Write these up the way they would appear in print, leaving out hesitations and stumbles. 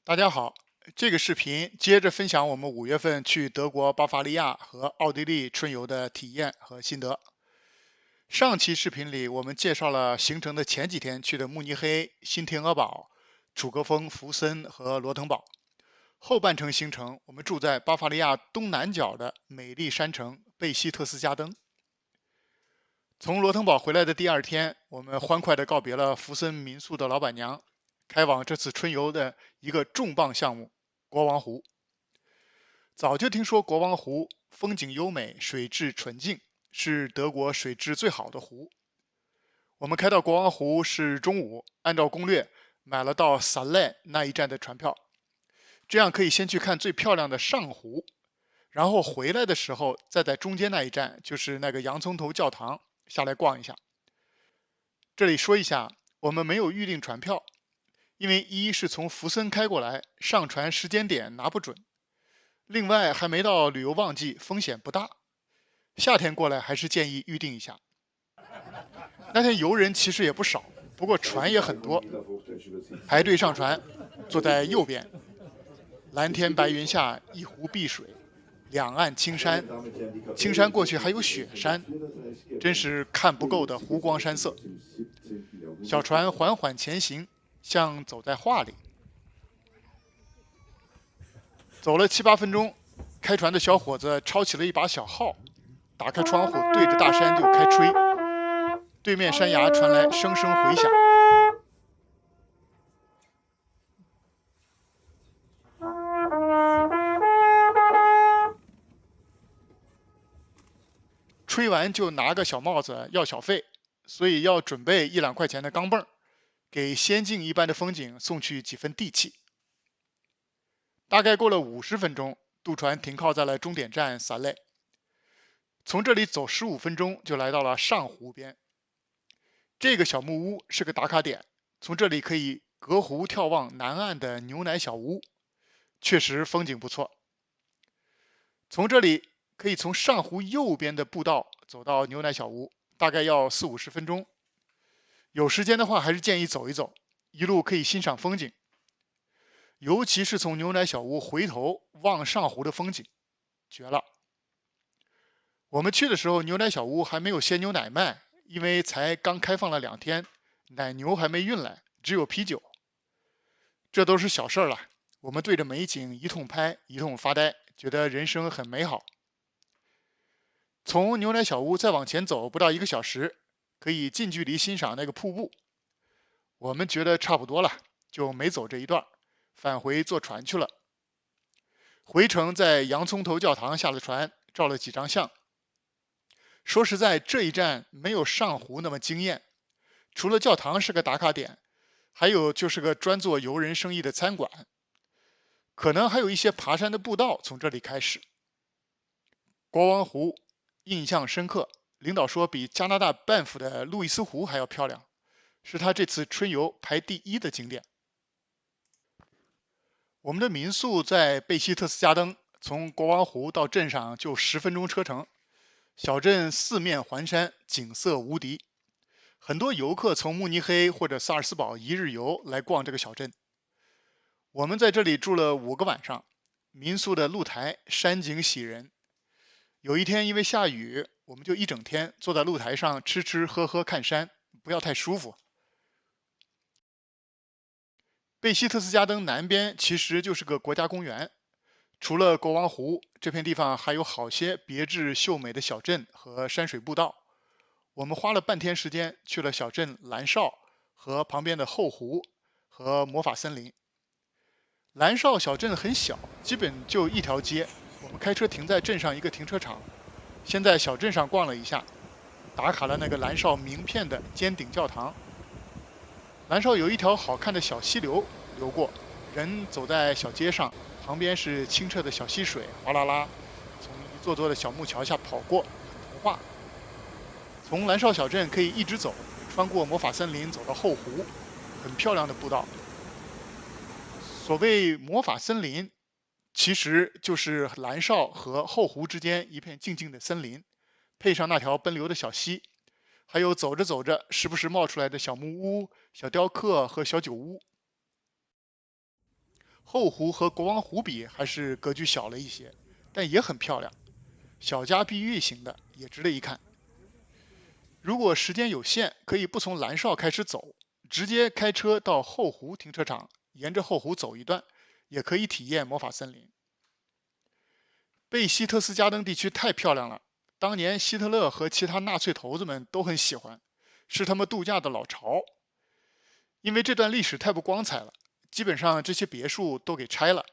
大家好，这个视频接着分享我们5月份去德国巴伐利亚和奥地利春游的体验和心得。上期视频里我们介绍了行程的前几天去的慕尼黑、新天鹅堡、楚格峰、福森和罗滕堡。后半程行程我们住在巴伐利亚东南角的美丽山城贝希特斯加登。从罗滕堡回来的第二天，我们欢快地告别了福森民宿的老板娘，开往这次春游的一个重磅项目——国王湖。早就听说国王湖风景优美，水质纯净，是德国水质最好的湖。我们开到国王湖是中午，按照攻略买了到萨赖那一站的船票，这样可以先去看最漂亮的上湖，然后回来的时候再在中间那一站，就是那个洋葱头教堂下来逛一下。这里说一下，我们没有预订船票，因为一是从福森开过来，上船时间点拿不准。另外还没到旅游旺季，风险不大。夏天过来还是建议预定一下。那天游人其实也不少，不过船也很多。排队上船，坐在右边，蓝天白云下，一湖碧水，两岸青山，青山过去还有雪山，真是看不够的湖光山色。小船缓缓前行，像走在画里。走了7、8分钟，开船的小伙子抄起了一把小号，打开窗户对着大山就开吹，对面山崖传来声声回响。吹完就拿个小帽子要小费，所以要准备1、2块钱的钢镚儿，给仙境一般的风景送去几分地气。大概过了50分钟，渡船停靠在了终点站萨赖。从这里走15分钟就来到了上湖边。这个小木屋是个打卡点，从这里可以隔湖眺望南岸的牛奶小屋，确实风景不错。从这里可以从上湖右边的步道走到牛奶小屋，大概要40-50分钟。有时间的话，还是建议走一走，一路可以欣赏风景，尤其是从牛奶小屋回头望上湖的风景，绝了。我们去的时候，牛奶小屋还没有鲜牛奶卖，因为才刚开放了2天，奶牛还没运来，只有啤酒。这都是小事儿了，我们对着美景一通拍，一通发呆，觉得人生很美好。从牛奶小屋再往前走不到1个小时，可以近距离欣赏那个瀑布。我们觉得差不多了，就没走这一段，返回坐船去了。回程在洋葱头教堂下了船，照了几张相。说实在，这一站没有上湖那么惊艳，除了教堂是个打卡点，还有就是个专做游人生意的餐馆，可能还有一些爬山的步道从这里开始。国王湖印象深刻，领导说比加拿大班夫的路易斯湖还要漂亮，是他这次春游排第1的景点。我们的民宿在贝希特斯加登，从国王湖到镇上就10分钟车程。小镇四面环山，景色无敌。很多游客从慕尼黑或者萨尔斯堡一日游来逛这个小镇。我们在这里住了5个晚上，民宿的露台山景喜人。有一天因为下雨，我们就一整天坐在露台上吃吃喝喝看山，不要太舒服。贝希特斯加登南边其实就是个国家公园，除了国王湖，这片地方还有好些别致秀美的小镇和山水步道。我们花了半天时间去了小镇蓝绍和旁边的后湖和魔法森林。蓝绍小镇很小，基本就一条街。我们开车停在镇上一个停车场，先在小镇上逛了一下，打卡了那个蓝绍名片的尖顶教堂。蓝绍有一条好看的小溪流流过，人走在小街上，旁边是清澈的小溪水，哗啦啦从一座座的小木桥下跑过，很童话。从蓝绍小镇可以一直走，穿过魔法森林走到后湖，很漂亮的步道。所谓魔法森林，其实就是蓝绍和后湖之间一片静静的森林，配上那条奔流的小溪，还有走着走着时不时冒出来的小木屋、小雕刻和小酒屋。后湖和国王湖比还是格局小了一些，但也很漂亮，小家碧玉型的，也值得一看。如果时间有限，可以不从蓝哨开始走，直接开车到后湖停车场，沿着后湖走一段，也可以体验魔法森林。贝希特斯加登地区太漂亮了，当年希特勒和其他纳粹头子们都很喜欢，是他们度假的老巢。因为这段历史太不光彩了，基本上这些别墅都给拆了，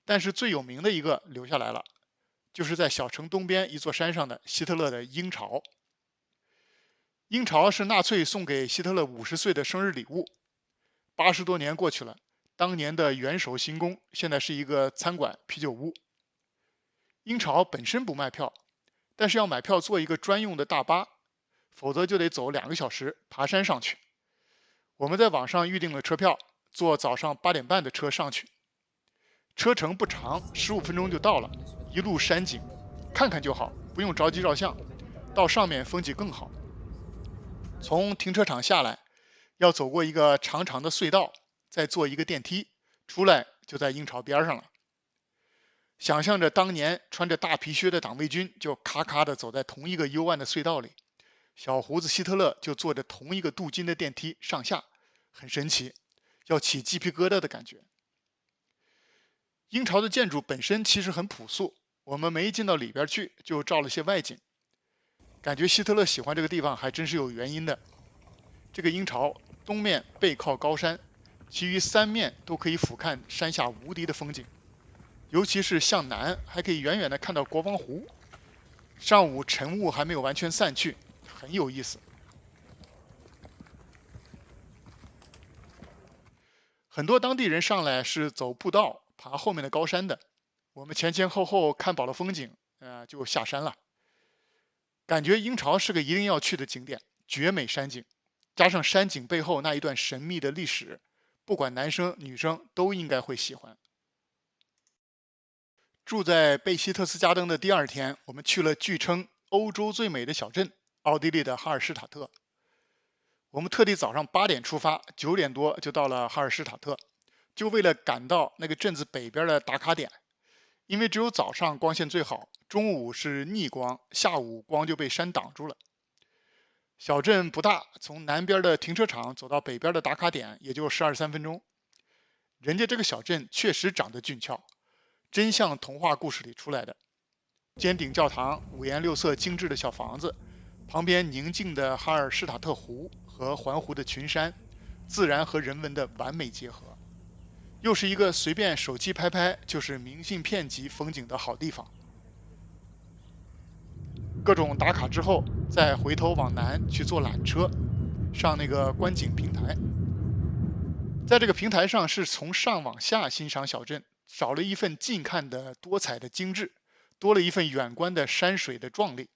但是最有名的一个留下来了，就是在小城东边一座山上的希特勒的鹰巢。鹰巢是纳粹送给希特勒50岁的生日礼物。80多年过去了，当年的元首行宫现在是一个餐馆啤酒屋。鹰巢本身不卖票，但是要买票坐一个专用的大巴，否则就得走2个小时爬山上去。我们在网上预订了车票，坐早上8点半的车上去，车程不长，15分钟就到了，一路山景，看看就好，不用着急照相，到上面风景更好。从停车场下来，要走过一个长长的隧道，再坐一个电梯，出来就在鹰巢边上了。想象着当年穿着大皮靴的党卫军就咔咔地走在同一个幽暗的隧道里，小胡子希特勒就坐着同一个镀金的电梯上下，很神奇，要起鸡皮疙瘩的感觉。鹰巢的建筑本身其实很朴素，我们没进到里边去，就照了些外景。感觉希特勒喜欢这个地方还真是有原因的。这个鹰巢东面背靠高山，其余3面都可以俯瞰山下无敌的风景，尤其是向南还可以远远地看到国王湖。上午晨雾还没有完全散去，很有意思。很多当地人上来是走步道爬后面的高山的，我们前前后后看饱了风景，就下山了。感觉鹰巢是个一定要去的景点，绝美山景，加上山景背后那一段神秘的历史，不管男生女生都应该会喜欢。住在贝希特斯加登的第2天，我们去了据称欧洲最美的小镇——奥地利的哈尔施塔特。我们特地早上8点出发，9点多就到了哈尔施塔特，就为了赶到那个镇子北边的打卡点。因为只有早上光线最好，中午是逆光，下午光就被山挡住了。小镇不大，从南边的停车场走到北边的打卡点也就12、13分钟。人家这个小镇确实长得俊俏，真像童话故事里出来的。尖顶教堂，五颜六色精致的小房子，旁边宁静的哈尔施塔特湖和环湖的群山，自然和人文的完美结合。又是一个随便手机拍拍就是明信片级风景的好地方。各种打卡之后，再回头往南去坐缆车，上那个观景平台。在这个平台上是从上往下欣赏小镇，少了一份近看的多彩的精致，多了一份远观的山水的壮丽。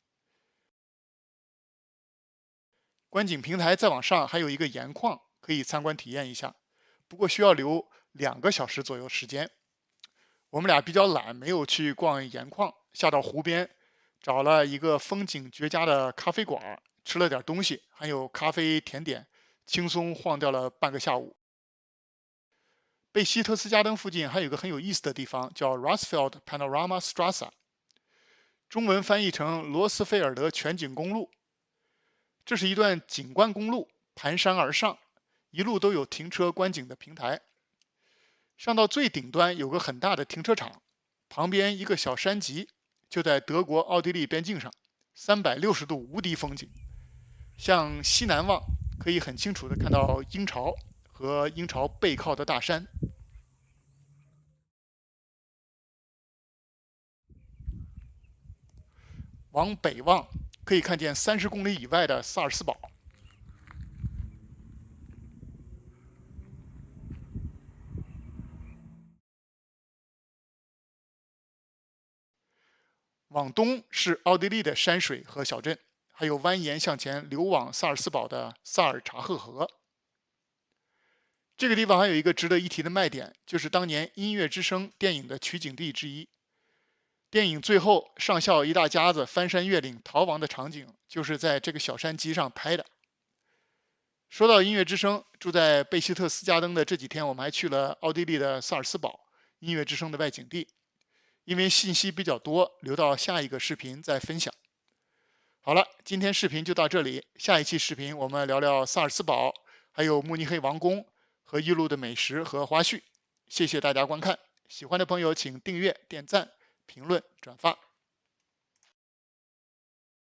观景平台再往上还有一个盐矿，可以参观体验一下，不过需要留2个小时左右时间。我们俩比较懒，没有去逛盐矿，下到湖边，找了一个风景绝佳的咖啡馆，吃了点东西，还有咖啡甜点，轻松晃掉了半个下午。贝希特斯加登附近还有一个很有意思的地方，叫 Rossfeld Panorama Straße， 中文翻译成罗斯菲尔德全景公路。这是一段景观公路，盘山而上，一路都有停车观景的平台。上到最顶端有个很大的停车场，旁边一个小山脊，就在德国奥地利边境上，360度无敌风景。向西南望，可以很清楚地看到鹰巢和鹰巢背靠的大山。往北望，可以看见30公里以外的萨尔斯堡。往东是奥地利的山水和小镇，还有蜿蜒向前流往萨尔斯堡的萨尔查赫河。这个地方还有一个值得一提的卖点，就是当年《音乐之声》电影的取景地之一。电影最后上校一大家子翻山越岭逃亡的场景，就是在这个小山脊上拍的。说到音乐之声，住在贝希特斯加登的这几天，我们还去了奥地利的萨尔斯堡，音乐之声的外景地。因为信息比较多，留到下一个视频再分享。好了，今天视频就到这里，下一期视频我们聊聊萨尔茨堡，还有慕尼黑王宫和一路的美食和花絮。谢谢大家观看，喜欢的朋友请订阅、点赞、评论、转发。